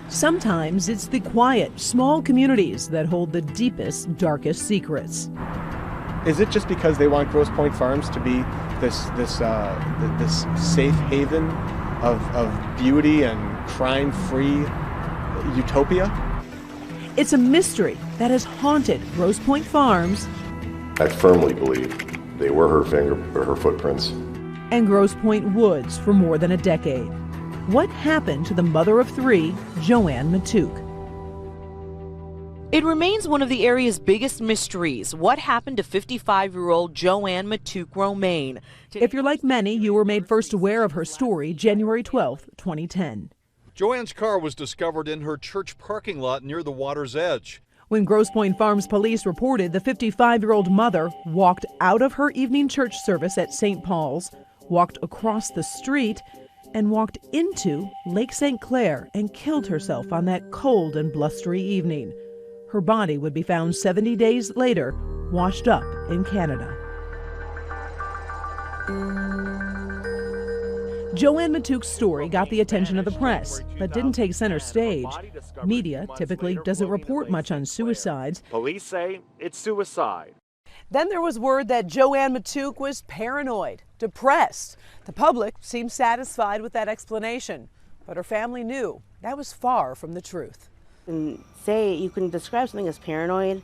Sometimes it's the quiet, small communities that hold the deepest, darkest secrets. Is it just because they want Grosse Pointe Farms to be this safe haven of beauty and crime-free utopia? It's a mystery that has haunted Grosse Pointe Farms. I firmly believe they were her footprints. And Grosse Pointe Woods for more than a decade. What happened to the mother of three, Joanne Matouk? It remains one of the area's biggest mysteries. What happened to 55-year-old Joanne Matouk Romaine? If you're like many, you were made first aware of her story January 12, 2010. Joanne's car was discovered in her church parking lot near the water's edge. When Grosse Pointe Farms police reported the 55-year-old mother walked out of her evening church service at St. Paul's, walked across the street, and walked into Lake St. Clair and killed herself on that cold and blustery evening. Her body would be found 70 days later, washed up in Canada. Joanne Matouk's story got the attention of the press, but didn't take center stage. Media typically doesn't report much on suicides. Police say it's suicide. Then there was word that Joanne Matouk was paranoid, depressed. The public seemed satisfied with that explanation, but her family knew that was far from the truth. And say you can describe something as paranoid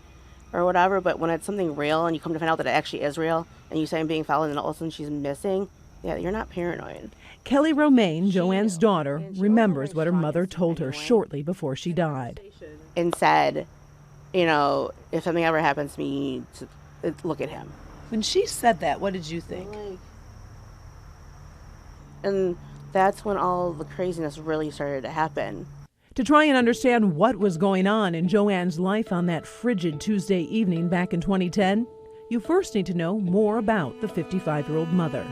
or whatever, but when it's something real and you come to find out that it actually is real, and you say I'm being followed and all of a sudden she's missing, yeah, you're not paranoid. Kelly Romaine, Joanne's daughter, remembers what her mother told her shortly before she died. And said, you know, if something ever happens to me, look at him. When she said that, what did you think? And that's when all the craziness really started to happen. To try and understand what was going on in Joanne's life on that frigid Tuesday evening back in 2010, you first need to know more about the 55-year-old mother.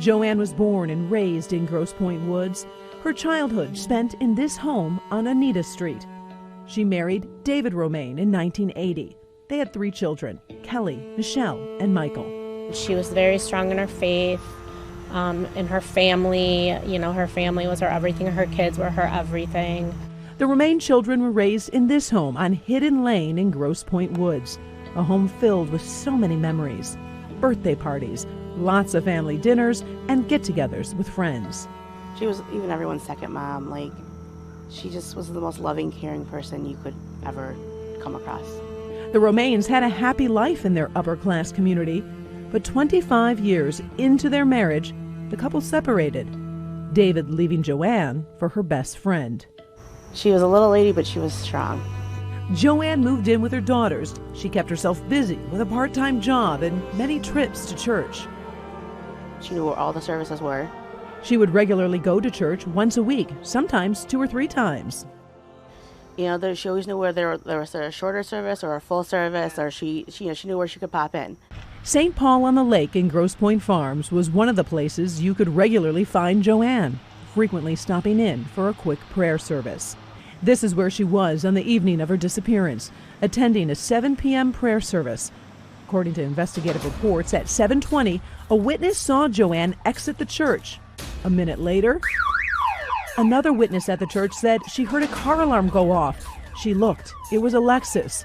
Joanne was born and raised in Grosse Pointe Woods. Her childhood spent in this home on Anita Street. She married David Romaine in 1980. They had 3 children, Kelly, Michelle, and Michael. She was very strong in her faith, in her family. You know, her family was her everything. Her kids were her everything. The Romaine children were raised in this home on Hidden Lane in Grosse Pointe Woods, a home filled with so many memories, birthday parties, lots of family dinners, and get-togethers with friends. She was even everyone's second mom. Like, she just was the most loving, caring person you could ever come across. The Romaines had a happy life in their upper-class community, but 25 years into their marriage, the couple separated, David leaving Joanne for her best friend. She was a little lady, but she was strong. Joanne moved in with her daughters. She kept herself busy with a part-time job and many trips to church. She knew where all the services were. She would regularly go to church once a week, sometimes 2 or 3 times. You know, she always knew where there was a shorter service or a full service, or she knew where she could pop in. St. Paul on the Lake in Grosse Pointe Farms was one of the places you could regularly find Joanne, frequently stopping in for a quick prayer service. This is where she was on the evening of her disappearance, attending a 7 p.m. prayer service. According to investigative reports, at 7:20, a witness saw Joanne exit the church. A minute later, another witness at the church said she heard a car alarm go off. She looked. It was a Lexus.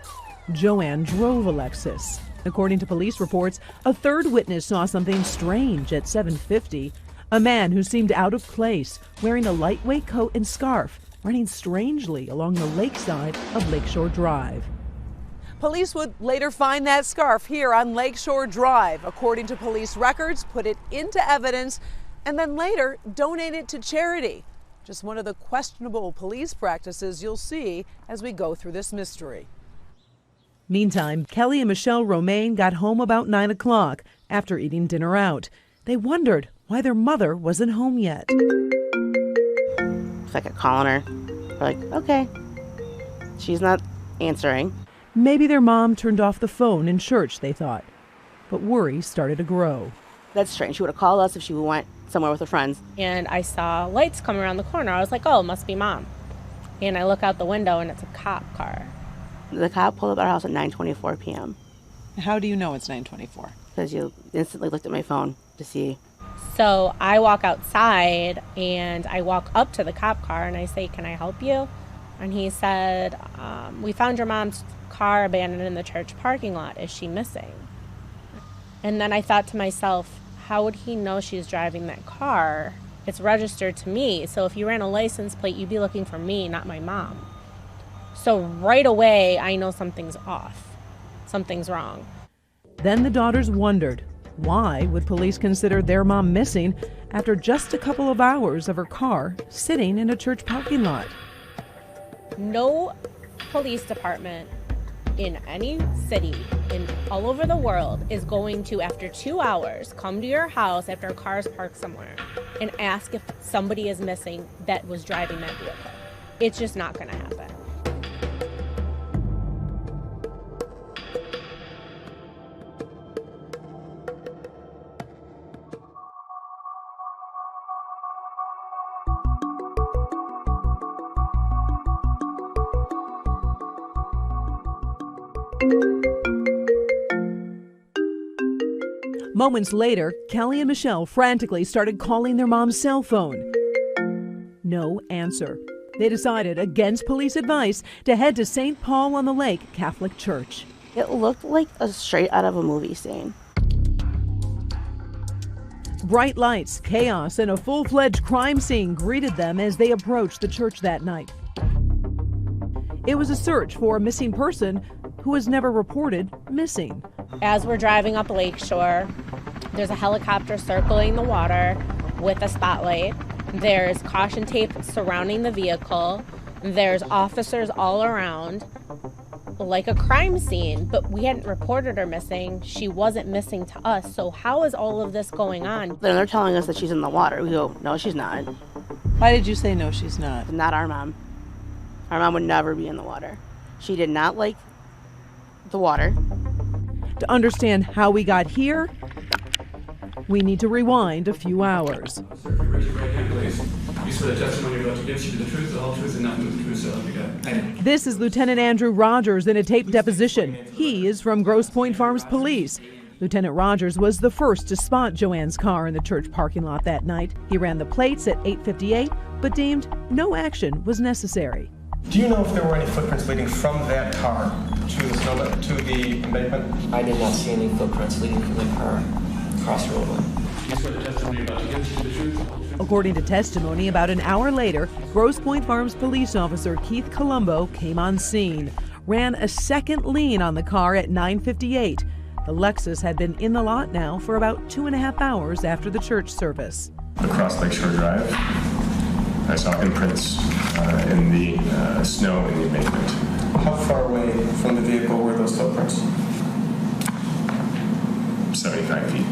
Joanne drove a Lexus. According to police reports, a third witness saw something strange at 7:50. A man who seemed out of place, wearing a lightweight coat and scarf, running strangely along the lakeside of Lakeshore Drive. Police would later find that scarf here on Lakeshore Drive. According to police records, put it into evidence, and then later donate it to charity. Just one of the questionable police practices you'll see as we go through this mystery. Meantime, Kelly and Michelle Romaine got home about 9 o'clock after eating dinner out. They wondered why their mother wasn't home yet. It's like a calling her. We're like, okay. She's not answering. Maybe their mom turned off the phone in church, they thought. But worry started to grow. That's strange. She would have called us if she went somewhere with her friends. And I saw lights come around the corner. I was like, oh, it must be Mom. And I look out the window and it's a cop car. The cop pulled up at our house at 9:24 p.m. How do you know it's 9:24? Because you instantly looked at my phone to see. So I walk outside and I walk up to the cop car and I say, can I help you? And he said, we found your mom's car abandoned in the church parking lot. Is she missing? And then I thought to myself, how would he know she's driving that car? It's registered to me. So if you ran a license plate, you'd be looking for me, not my mom. So right away, I know something's off. Something's wrong. Then the daughters wondered, why would police consider their mom missing after just a couple of hours of her car sitting in a church parking lot? No police department in any city all over the world is going to, after 2 hours, come to your house after a car is parked somewhere and ask if somebody is missing that was driving that vehicle. It's just not going to happen. Moments later, Kelly and Michelle frantically started calling their mom's cell phone. No answer. They decided, against police advice, to head to St. Paul on the Lake Catholic Church. It looked like a straight out of a movie scene. Bright lights, chaos, and a full-fledged crime scene greeted them as they approached the church that night. It was a search for a missing person who was never reported missing. As we're driving up Lakeshore, there's a helicopter circling the water with a spotlight. There's caution tape surrounding the vehicle. There's officers all around, like a crime scene, but we hadn't reported her missing. She wasn't missing to us. So how is all of this going on? Then they're telling us that she's in the water. We go, no, she's not. Why did you say no, she's not? Not our mom. Our mom would never be in the water. She did not like the water. To understand how we got here, we need to rewind a few hours. Sir, if you raise your right hand, please. You swear the testimony you're about to give should be the truth, the whole truth, and nothing but the truth, so help you God. Thank you. This is Lieutenant Andrew Rogers in a taped deposition. He is from Grosse Pointe Farms Police. Lieutenant Rogers was the first to spot Joanne's car in the church parking lot that night. He ran the plates at 8:58, but deemed no action was necessary. Do you know if there were any footprints leading from that car to the embankment? I did not see any footprints leading from the car across the roadway. You swear the testimony you're about to give should be the truth. According to testimony, about an hour later, Grosse Pointe Farms police officer Keith Colombo came on scene, ran a second lean on the car at 9:58. The Lexus had been in the lot now for about 2.5 hours after the church service. Across Lakeshore Drive, I saw imprints in the snow in the embankment. How far away from the vehicle were those footprints? 75 feet.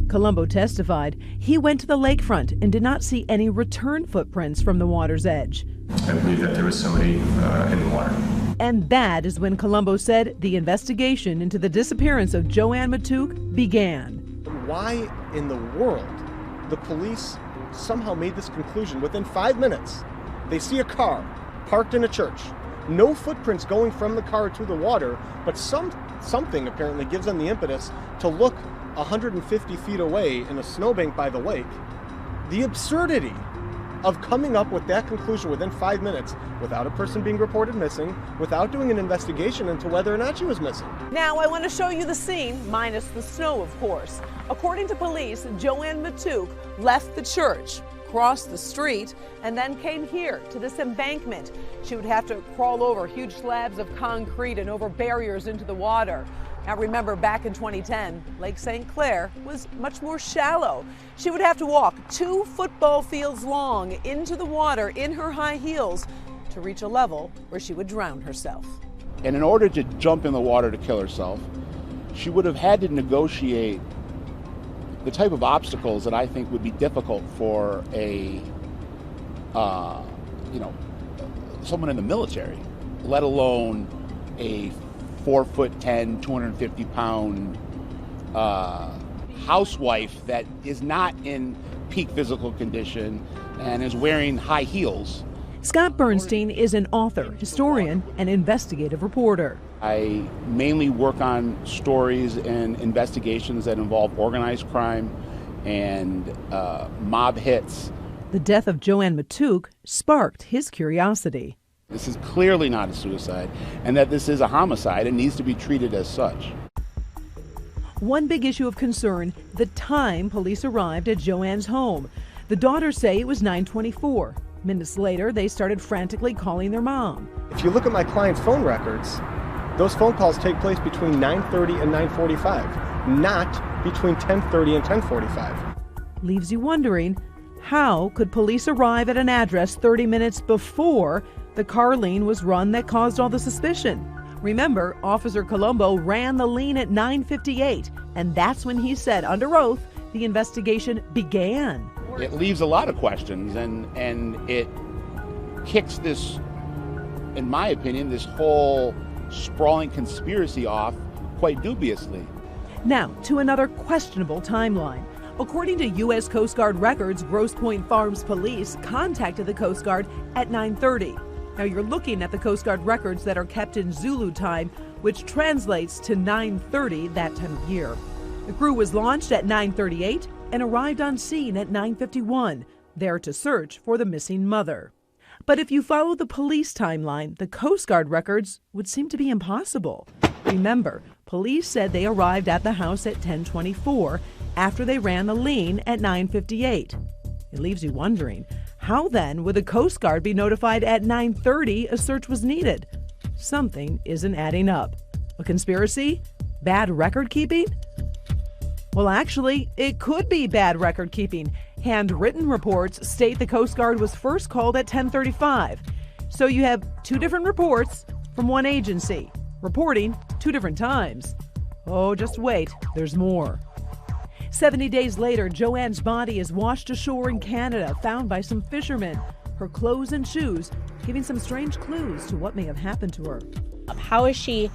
Colombo testified he went to the lakefront and did not see any return footprints from the water's edge. I believe that there was somebody in the water. And that is when Colombo said the investigation into the disappearance of Joanne Matouk began. Why in the world the police somehow made this conclusion within 5 minutes? They see a car parked in a church. No footprints going from the car to the water, but something apparently gives them the impetus to look 150 feet away in a snowbank by the lake. The absurdity of coming up with that conclusion within 5 minutes without a person being reported missing, without doing an investigation into whether or not she was missing. Now I want to show you the scene, minus the snow, of course. According to police, Joanne Matouk left the church, crossed the street, and then came here to this embankment. She would have to crawl over huge slabs of concrete and over barriers into the water. Now remember, back in 2010, Lake St. Clair was much more shallow. She would have to walk 2 football fields long into the water in her high heels to reach a level where she would drown herself. And in order to jump in the water to kill herself, she would have had to negotiate the type of obstacles that I think would be difficult for someone in the military, let alone a 4'10", 250-pound housewife that is not in peak physical condition and is wearing high heels. Scott Bernstein is an author, historian, and investigative reporter. I mainly work on stories and investigations that involve organized crime and mob hits. The death of Joanne Matouk sparked his curiosity. This is clearly not a suicide, and that this is a homicide and needs to be treated as such. One big issue of concern, the time police arrived at Joanne's home. The daughters say it was 9:24. Minutes later, they started frantically calling their mom. If you look at my client's phone records, those phone calls take place between 9:30 and 9:45, not between 10:30 and 10:45. Leaves you wondering, how could police arrive at an address 30 minutes before the car lien was run that caused all the suspicion? Remember, Officer Colombo ran the lien at 9:58, and that's when he said under oath the investigation began. It leaves a lot of questions, and it kicks this, in my opinion, this whole sprawling conspiracy off quite dubiously. Now, to another questionable timeline. According to U.S. Coast Guard records, Grosse Pointe Farms police contacted the Coast Guard at 9:30. Now you're looking at the Coast Guard records that are kept in Zulu time, which translates to 9:30 that time of year. The crew was launched at 9:38 and arrived on scene at 9:51, there to search for the missing mother. But if you follow the police timeline, the Coast Guard records would seem to be impossible. Remember, police said they arrived at the house at 10:24 after they ran the lien at 9:58. It leaves you wondering, how then would the Coast Guard be notified at 9:30 a search was needed? Something isn't adding up. A conspiracy? Bad record keeping? Well, actually, it could be bad record keeping. Handwritten reports state the Coast Guard was first called at 10:35. So you have two different reports from one agency, reporting two different times. Oh, just wait, there's more. 70 days later, Joanne's body is washed ashore in Canada, found by some fishermen. Her clothes and shoes giving some strange clues to what may have happened to her. How is she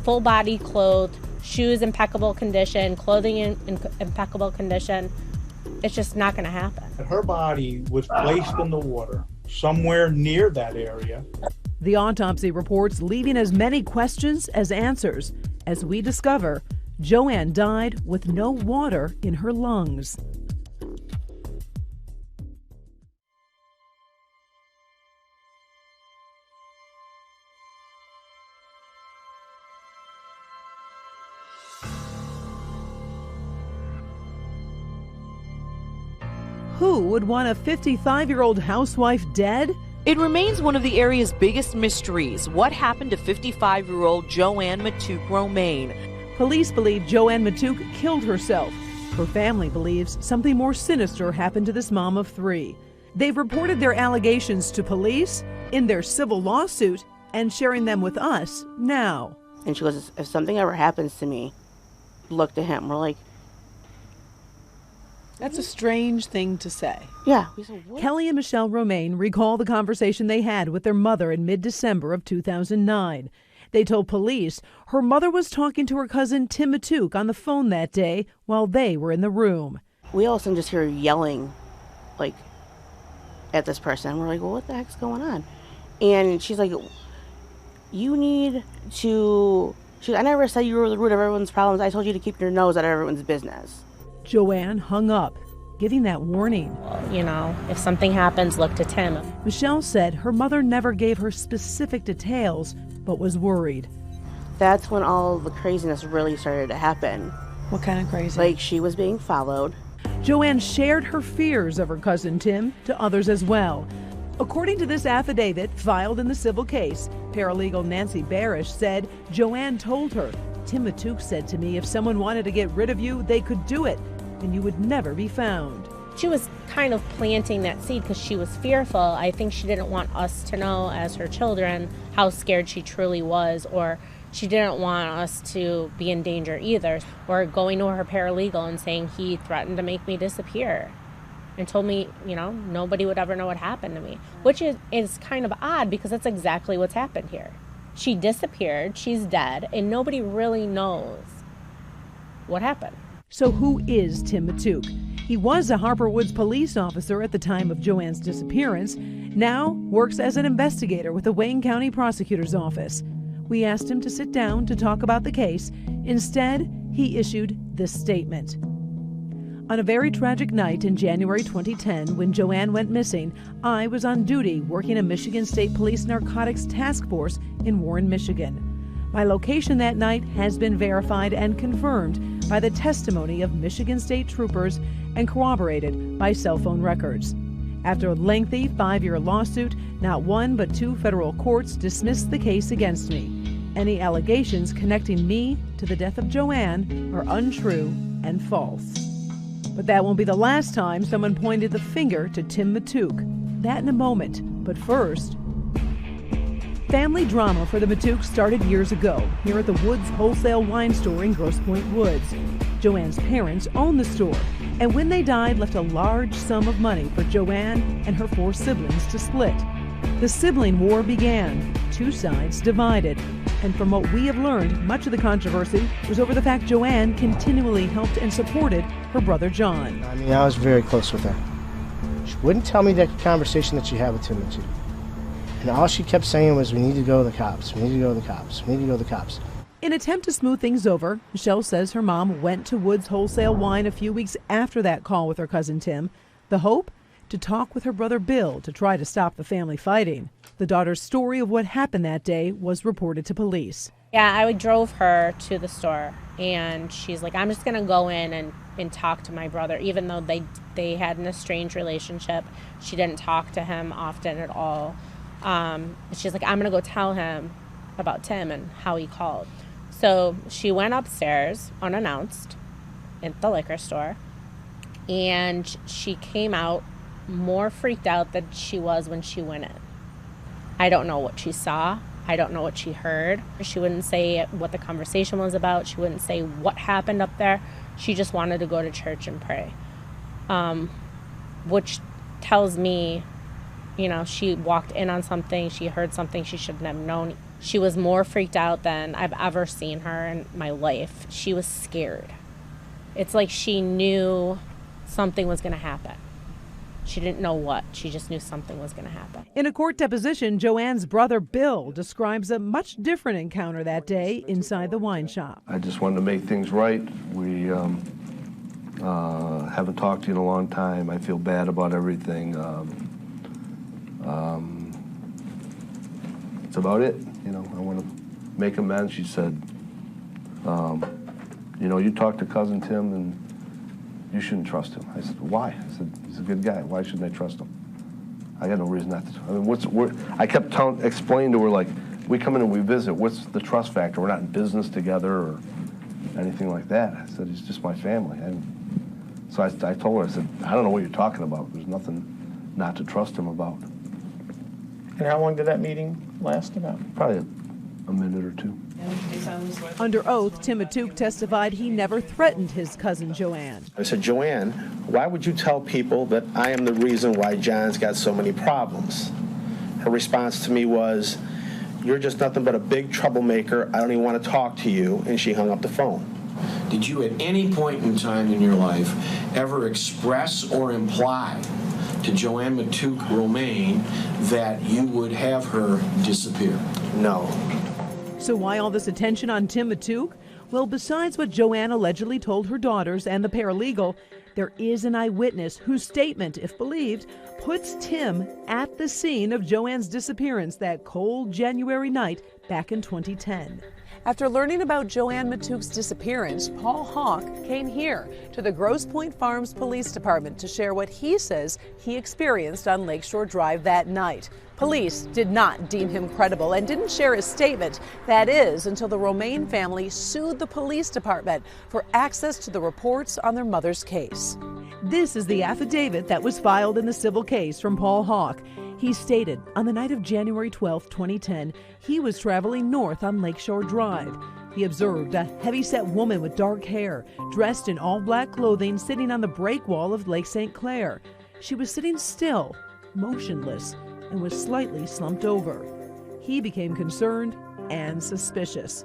full body clothed, shoes impeccable condition, clothing in impeccable condition? It's just not going to happen. Her body was placed in the water somewhere near that area. The autopsy reports leaving as many questions as answers. As we discover, Joanne died with no water in her lungs. Who would want a 55-year-old housewife dead? It remains one of the area's biggest mysteries. What happened to 55-year-old Joanne Matouk Romaine? Police believe Joanne Matouk killed herself. Her family believes something more sinister happened to this mom of three. They've reported their allegations to police, in their civil lawsuit, and sharing them with us now. And she goes, if something ever happens to me, look to him. We're like, that's a strange thing to say. Yeah. We said, what? Kelly and Michelle Romaine recall the conversation they had with their mother in mid-December of 2009. They told police her mother was talking to her cousin Tim Matouk on the phone that day while they were in the room. We all of a sudden just hear yelling, like, at this person. We're like, well, what the heck's going on? And she's like, you need to... I never said you were the root of everyone's problems. I told you to keep your nose out of everyone's business. Joanne hung up, giving that warning. You know, if something happens, look to Tim. Michelle said her mother never gave her specific details, but was worried. That's when all the craziness really started to happen. What kind of crazy? Like, she was being followed. Joanne shared her fears of her cousin Tim to others as well. According to this affidavit filed in the civil case, paralegal Nancy Barish said Joanne told her, Tim Matouk said to me if someone wanted to get rid of you, they could do it, and you would never be found. She was kind of planting that seed because she was fearful. I think she didn't want us to know as her children how scared she truly was, or she didn't want us to be in danger either, or going to her paralegal and saying he threatened to make me disappear and told me, you know, nobody would ever know what happened to me, which is kind of odd because that's exactly what's happened here. She disappeared, she's dead, and nobody really knows what happened. So who is Tim Matouk? He was a Harper Woods police officer at the time of Joanne's disappearance, now works as an investigator with the Wayne County Prosecutor's Office. We asked him to sit down to talk about the case. Instead, he issued this statement. On a very tragic night in January 2010, when Joanne went missing, I was on duty working a Michigan State Police Narcotics Task Force in Warren, Michigan. My location that night has been verified and confirmed by the testimony of Michigan State troopers and corroborated by cell phone records. After a lengthy 5-year lawsuit, not one but 2 federal courts dismissed the case against me. Any allegations connecting me to the death of Joanne are untrue and false. But that won't be the last time someone pointed the finger to Tim Matouk. That in a moment. But first, family drama for the Matouks started years ago here at the Woods Wholesale Wine Store in Grosse Pointe Woods. Joanne's parents owned the store, and when they died, left a large sum of money for Joanne and her 4 siblings to split. The sibling war began, 2 sides divided, and from what we have learned, much of the controversy was over the fact Joanne continually helped and supported her brother John. I mean, I was very close with her. She wouldn't tell me that conversation that she had with Tim and Tim. And all she kept saying was, we need to go to the cops, we need to go to the cops, we need to go to the cops. In an attempt to smooth things over, Michelle says her mom went to Woods Wholesale Wine a few weeks after that call with her cousin Tim. The hope? To talk with her brother Bill to try to stop the family fighting. The daughter's story of what happened that day was reported to police. Yeah, I drove her to the store, and she's like, I'm just going to go in and talk to my brother. Even though they had an estranged relationship, she didn't talk to him often at all. She's like, I'm going to go tell him about Tim and how he called. So she went upstairs unannounced at the liquor store, and she came out more freaked out than she was when she went in. I don't know what she saw. I don't know what she heard. She wouldn't say what the conversation was about. She wouldn't say what happened up there. She just wanted to go to church and pray, which tells me, you know, she walked in on something. She heard something she shouldn't have known. She was more freaked out than I've ever seen her in my life. She was scared. It's like she knew something was going to happen. She didn't know what. She just knew something was going to happen. In a court deposition, Joanne's brother Bill describes a much different encounter that day inside the wine shop. I just wanted to make things right. We haven't talked to you in a long time. I feel bad about everything. That's about it. You know, I want to make amends. She said, you know, you talked to cousin Tim and you shouldn't trust him. I said, why? I said, he's a good guy. Why shouldn't I trust him? I got no reason not to. I mean, I kept explaining to her, like, we come in and we visit. What's the trust factor? We're not in business together or anything like that. I said, he's just my family. And so I told her, I said, I don't know what you're talking about. There's nothing not to trust him about. And how long did that meeting last about? Probably a minute or 2. Under oath, Tim Matouk testified he never threatened his cousin Joanne. I said, Joanne, why would you tell people that I am the reason why John's got so many problems? Her response to me was, you're just nothing but a big troublemaker. I don't even want to talk to you. And she hung up the phone. Did you at any point in time in your life ever express or imply to Joanne Matouk Romaine that you would have her disappear? No. So why all this attention on Tim Matouk? Well, besides what Joanne allegedly told her daughters and the paralegal, there is an eyewitness whose statement, if believed, puts Tim at the scene of Joanne's disappearance that cold January night back in 2010. After learning about Joanne Matouk's disappearance, Paul Hawk came here to the Grosse Pointe Farms Police Department to share what he says he experienced on Lakeshore Drive that night. Police did not deem him credible and didn't share his statement. That is, until the Romaine family sued the police department for access to the reports on their mother's case. This is the affidavit that was filed in the civil case from Paul Hawk. He stated on the night of January 12, 2010, he was traveling north on Lakeshore Drive. He observed a heavy-set woman with dark hair, dressed in all-black clothing, sitting on the break wall of Lake St. Clair. She was sitting still, motionless, and was slightly slumped over. He became concerned and suspicious.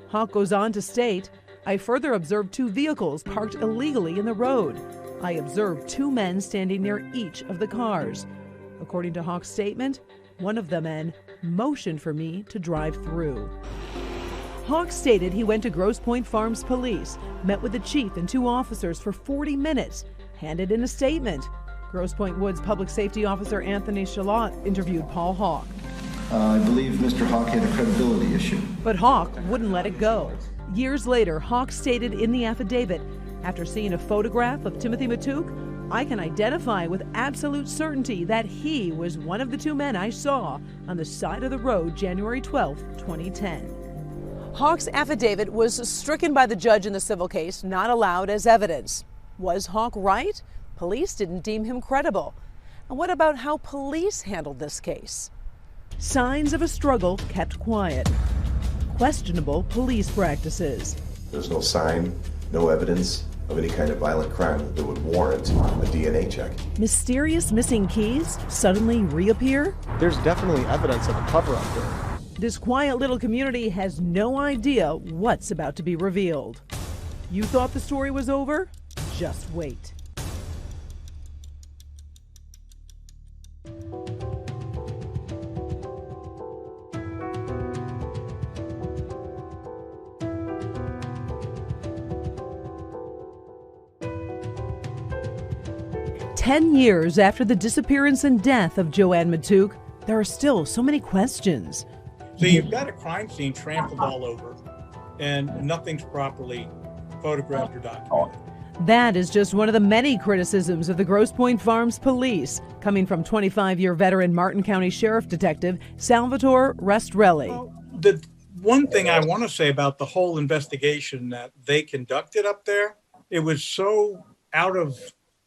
Hawk goes on to state, I further observed 2 vehicles parked illegally in the road. I observed 2 men standing near each of the cars. According to Hawk's statement, one of the men motioned for me to drive through. Hawk stated he went to Grosse Pointe Farms police, met with the chief and 2 officers for 40 minutes, handed in a statement. Grosse Pointe Woods Public Safety Officer Anthony Shalott interviewed Paul Hawk. I believe Mr. Hawk had a credibility issue. But Hawk wouldn't let it go. Years later, Hawk stated in the affidavit, after seeing a photograph of Timothy Matouk, I can identify with absolute certainty that he was one of the 2 men I saw on the side of the road January 12, 2010. Hawk's affidavit was stricken by the judge in the civil case, not allowed as evidence. Was Hawk right? Police didn't deem him credible. And what about how police handled this case? Signs of a struggle kept quiet. Questionable police practices. There's no sign, no evidence of any kind of violent crime that would warrant a DNA check. Mysterious missing keys suddenly reappear? There's definitely evidence of a cover-up there. This quiet little community has no idea what's about to be revealed. You thought the story was over? Just wait. Ten years after the disappearance and death of Joanne Matouk, there are still so many questions. So you've got a crime scene trampled all over, and nothing's properly photographed or documented. That is just one of the many criticisms of the Grosse Pointe Farms police, coming from 25-year veteran Martin County Sheriff Detective Salvatore Restrelli. Well, the one thing I want to say about the whole investigation that they conducted up there, it was so out of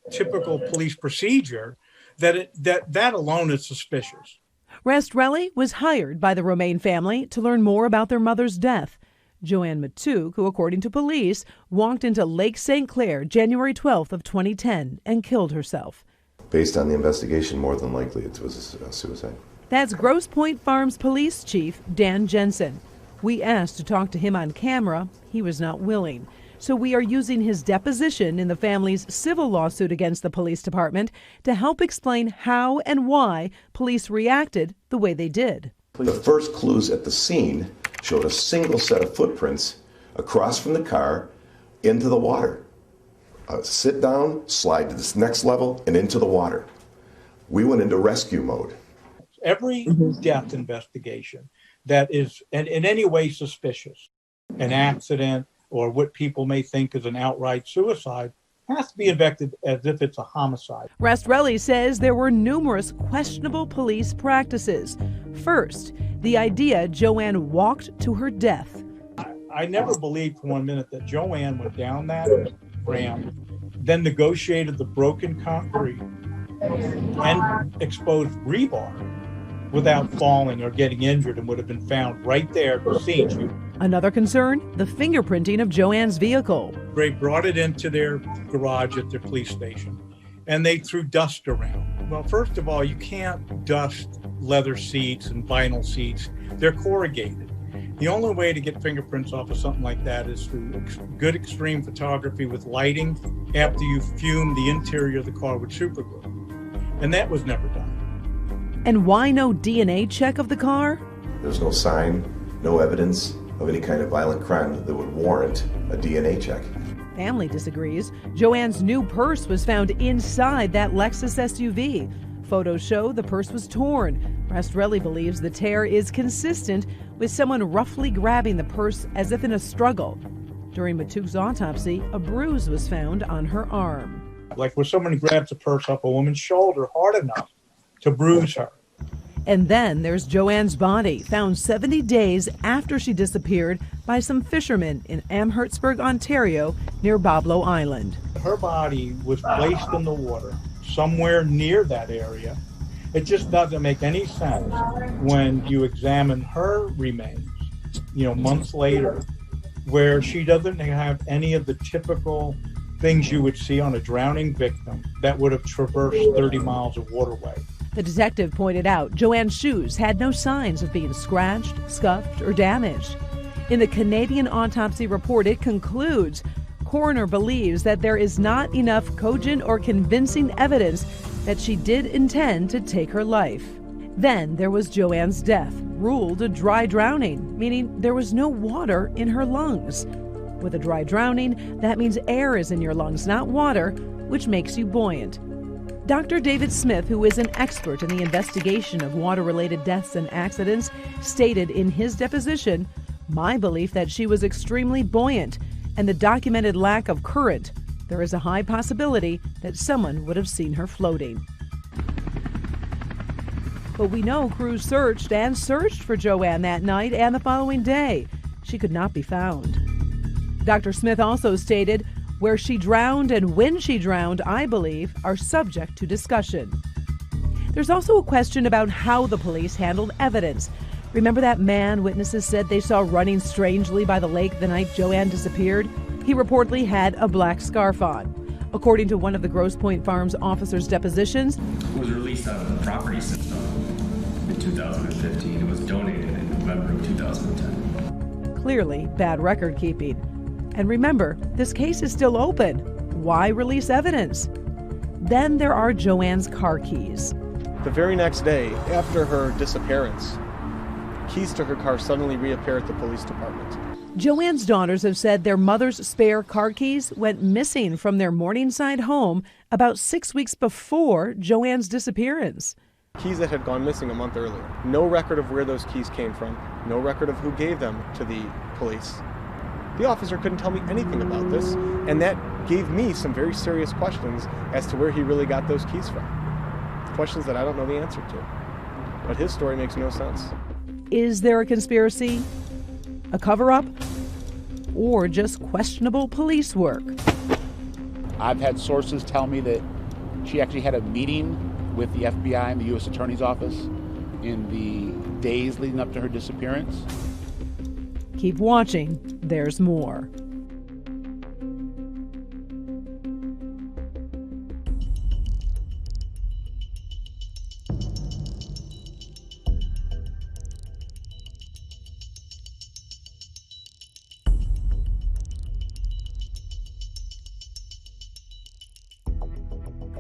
typical police procedure that that alone is suspicious. Restrelli was hired by the Romaine family to learn more about their mother's death. Joanne Matouk, who according to police, walked into Lake St. Clair January 12th of 2010 and killed herself. Based on the investigation, more than likely it was a suicide. That's Grosse Pointe Farms Police Chief Dan Jensen. We asked to talk to him on camera. He was not willing. So we are using his deposition in the family's civil lawsuit against the police department to help explain how and why police reacted the way they did. The first clues at the scene showed a single set of footprints across from the car into the water. Sit down, slide to this next level, and into the water. We went into rescue mode. Every death investigation that is in any way suspicious, an accident, or what people may think is an outright suicide, has to be investigated as if it's a homicide. Restrelli says there were numerous questionable police practices. First, the idea Joanne walked to her death. I never believed for 1 minute that Joanne went down that ramp, then negotiated the broken concrete and exposed rebar without falling or getting injured, and would have been found right there at the scene. Another concern, the fingerprinting of Joanne's vehicle. They brought it into their garage at their police station, and they threw dust around. Well, first of all, you can't dust leather seats and vinyl seats. They're corrugated. The only way to get fingerprints off of something like that is through good extreme photography with lighting after you fume the interior of the car with superglue. And that was never done. And why no DNA check of the car? There's no sign, no evidence of any kind of violent crime that would warrant a DNA check. Family disagrees. Joanne's new purse was found inside that Lexus SUV. Photos show the purse was torn. Restrelli believes the tear is consistent with someone roughly grabbing the purse as if in a struggle. During Matouk's autopsy, a bruise was found on her arm. Like where someone grabs a purse off a woman's shoulder hard enough to bruise her. And then there's Joanne's body, found 70 days after she disappeared by some fishermen in Amhertsburg, Ontario, near Boblo Island. Her body was placed in the water somewhere near that area. It just doesn't make any sense when you examine her remains, months later, where she doesn't have any of the typical things you would see on a drowning victim that would have traversed 30 miles of waterway. The detective pointed out Joanne's shoes had no signs of being scratched, scuffed, or damaged. In the Canadian autopsy report, it concludes coroner believes that there is not enough cogent or convincing evidence that she did intend to take her life. Then there was Joanne's death. ruled a dry drowning, meaning there was no water in her lungs. With a dry drowning, that means air is in your lungs, not water, which makes you buoyant. Dr. David Smith, who is an expert in the investigation of water-related deaths and accidents, stated in his deposition, "My belief that she was extremely buoyant and the documented lack of current, there is a high possibility that someone would have seen her floating." But we know crews searched and searched for Joanne that night and the following day. She could not be found. Dr. Smith also stated, "Where she drowned and when she drowned, I believe, are subject to discussion." There's also a question about how the police handled evidence. Remember that man witnesses said they saw running strangely by the lake the night Joanne disappeared? He reportedly had a black scarf on. According to one of the Grosse Pointe Farms officers' depositions, it was released out of the property system in 2015. It was donated in November of 2010. Clearly bad record keeping. And remember, this case is still open. Why release evidence? Then there are Joanne's car keys. The very next day, after her disappearance, keys to her car suddenly reappear at the police department. Joanne's daughters have said their mother's spare car keys went missing from their Morningside home about 6 weeks before Joanne's disappearance. Keys that had gone missing a month earlier. No record of where those keys came from. No record of who gave them to the police. The officer couldn't tell me anything about this, and that gave me some very serious questions as to where he really got those keys from. Questions that I don't know the answer to. But his story makes no sense. Is there a conspiracy, a cover-up, or just questionable police work? I've had sources tell me that she actually had a meeting with the FBI and the U.S. Attorney's Office in the days leading up to her disappearance. Keep watching. There's more.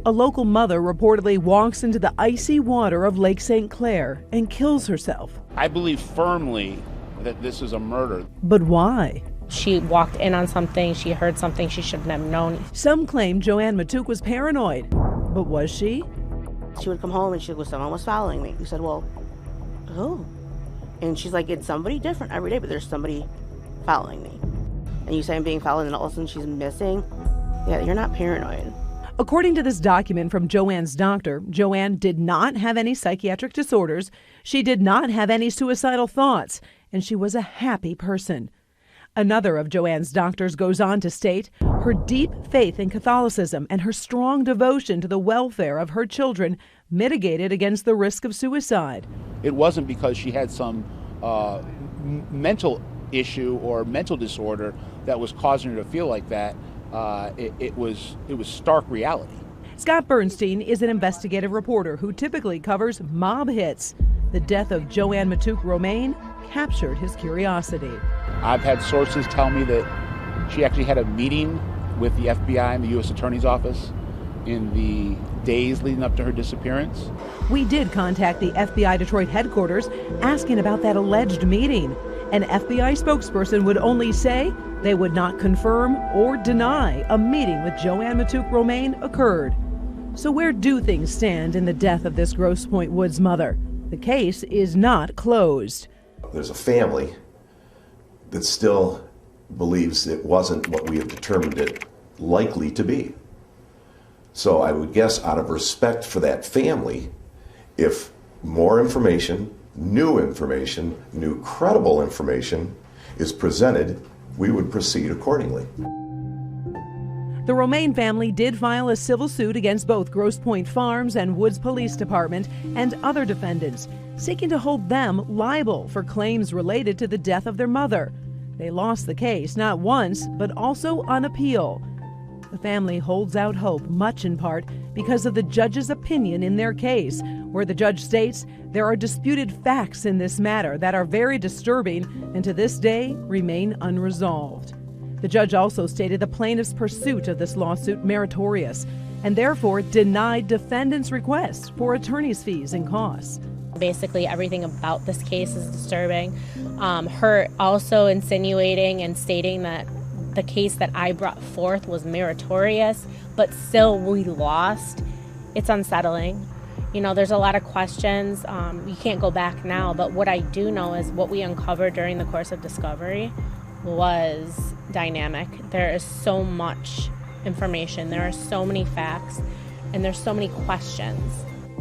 A local mother reportedly walks into the icy water of Lake St. Clair and kills herself. I believe firmly that this is a murder. But why? She walked in on something, she heard something she shouldn't have known. Some claim Joanne Matouk was paranoid, but was she? She would come home and she was, someone was following me. We said, well, who? And she's like, it's somebody different every day, but there's somebody following me. And you say I'm being followed and all of a sudden she's missing? Yeah, you're not paranoid. According to this document from Joanne's doctor, Joanne did not have any psychiatric disorders, she did not have any suicidal thoughts, and she was a happy person. Another of Joanne's doctors goes on to state her deep faith in Catholicism and her strong devotion to the welfare of her children mitigated against the risk of suicide. It wasn't because she had some mental issue or mental disorder that was causing her to feel like that. It was stark reality. Scott Bernstein is an investigative reporter who typically covers mob hits. The death of Joanne Matouk Romaine captured his curiosity. I've had sources tell me that she actually had a meeting with the FBI and the U.S. Attorney's Office in the days leading up to her disappearance. We did contact the FBI Detroit headquarters asking about that alleged meeting. An FBI spokesperson would only say they would not confirm or deny a meeting with Joanne Matouk Romaine occurred. So where do things stand in the death of this Grosse Pointe Woods mother? The case is not closed. There's a family that still believes it wasn't what we have determined it likely to be. So I would guess out of respect for that family, if more information, new credible information is presented, we would proceed accordingly. The Romaine family did file a civil suit against both Grosse Pointe Farms and Woods Police Department and other defendants, seeking to hold them liable for claims related to the death of their mother. They lost the case not once, but also on appeal. The family holds out hope, much in part because of the judge's opinion in their case, where the judge states there are disputed facts in this matter that are very disturbing and to this day remain unresolved. The judge also stated the plaintiff's pursuit of this lawsuit meritorious and therefore denied defendants' request for attorney's fees and costs. Basically, everything about this case is disturbing. Her also insinuating and stating that the case that I brought forth was meritorious, but still we lost. It's unsettling. You know, there's a lot of questions. You can't go back now, but what I do know is what we uncovered during the course of discovery was dynamic. There is so much information, there are so many facts, and there's so many questions.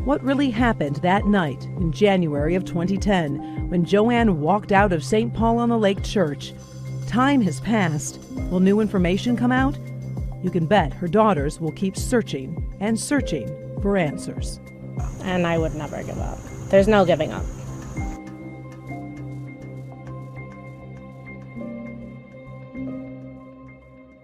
What really happened that night in January of 2010 when Joanne walked out of St. Paul on the Lake Church? Time has passed. Will new information come out? You can bet her daughters will keep searching and searching for answers. And I would never give up. There's no giving up.